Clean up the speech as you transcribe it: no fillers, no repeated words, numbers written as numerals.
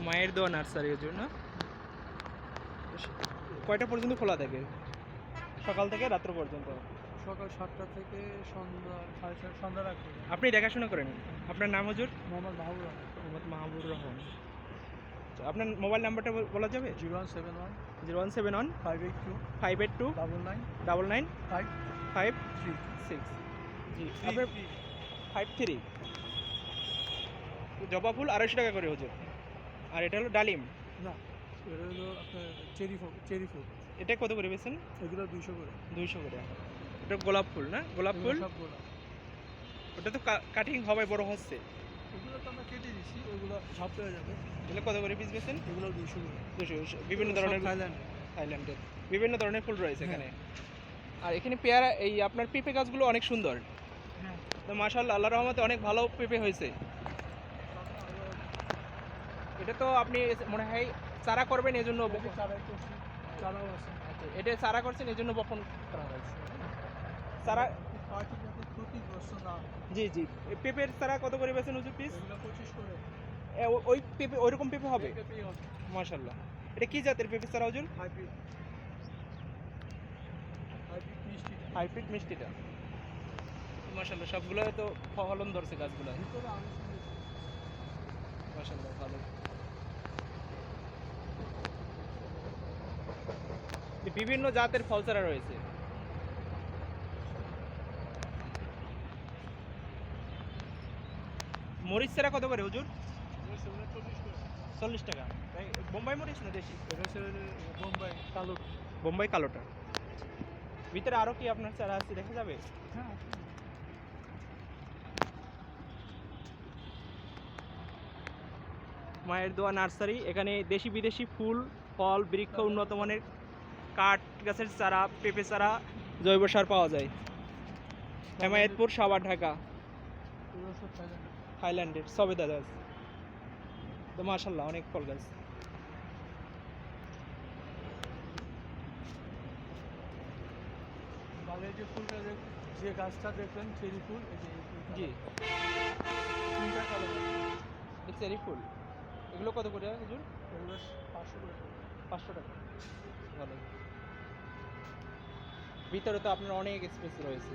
মায়ের দোয়া নার্সারি এর জন্য কয়টা পর্যন্ত খোলা থাকে? সকাল থেকে রাত্র পর্যন্ত? সকাল 7টা থেকে সন্ধ্যা 7:30 সন্ধ্যার আগ পর্যন্ত। আপনি দেখাশোনা করেন? আপনার নাম হুজুর? মোহাম্মদ মাহবুব রহমান। মোহাম্মদ মাহবুর রহমান। আচ্ছা, আপনার মোবাইল নাম্বারটা বলা যাবে? 0171 0171 582 582 99 99 5 3 56। জি আপনার 53। জবা ফুল 250 টাকা করে হুজুর। আর এটা হলো ডালিম। না, এটা হলো আপনার চেরি ফুল। এটা কত করে বেচেন? এগুলো 200 করে। 200 করে। এটা গোলাপ ফুল না? গোলাপ এগুলো ফুল সব গোলাপ। ওটা তো কাটিং হবে, বড় হচ্ছে। এগুলো তো আমরা কেটে দিচ্ছি, ওগুলো ঝাপ হয়ে যাবে। এগুলো কত করে পিস বেচেন? এগুলো 200 করে। 200। বিভিন্ন ধরনের থাইল্যান্ডের বিভিন্ন ধরনের ফুল রয়েছে হ্যাঁ। এখানে। আর এখানে পেয়ারা এই আপনার পেঁপে গাছগুলো অনেক সুন্দর। হ্যাঁ। তো মাশাআল্লাহ, আল্লাহর রহমতে অনেক ভালো পেঁপে হয়েছে। এটা তো আপনি মনে হয় চারা করবেন এজন্য চারাই করছি, চারাও আছে। আচ্ছা, এটা চারা করছেন এজন্য বপন করা হয়েছে। চারা পার্টি যাতে ক্ষতিগ্রস্ত না হয়। জি জি। পেঁপের চারা কত করে বেচেন হুজুর পিস? এগুলো 25 করে। ওই পেঁপে ওইরকম পেঁপে হবে? পেঁপেই হবে। মাশাআল্লাহ। এটা কি জাতের পেঁপে চারা হুজুর? হাইব্রিড। হাইব্রিড মিষ্টিটা। হাইব্রিড মিষ্টিটা। মাশাআল্লাহ, সবগুলো তো ফলন ধরছে গাছগুলো। ভিতরে আলো সুন্দর। মাশাআল্লাহ ভালো। বিভিন্ন জাতের ফল চারা রয়েছে। মরিচ চারা কত করে হুজুর? 40 টাকা। তাই বোম্বাই মরিচ না দেশি? এটা হচ্ছে বোম্বাই কালো। বোম্বাই কালোটা। ভিতরে আরো কি আপনার চারা আছে, দেখা যাবে? হ্যাঁ। মায়ের দোয়া নার্সারি। এখানে দেশি বিদেশি ফুল, ফল, বৃক্ষ, উন্নত মানের কাঠ গাছের চারা, পেঁপে চারা, জৈব সার পাওয়া যায়। হেমায়েতপুর, সাভার, ঢাকা। এগুলো সব থাইল্যান্ডের। থাইল্যান্ডের সবেদা গাছ। তো মাশাআল্লাহ অনেক ফল গাছ। বাগানে যে ফুলটা যে গাছটা দেখবেন চেরি ফুল, এই যে এই ফুলটা। জি। 3টা কালার। এই চেরি ফুল এগুলো কত করে হুজুর? এগুলো 500 করে। 500 টাকা। ভালো। ভিতরে তো আপনার অনেক স্পেস রয়েছে।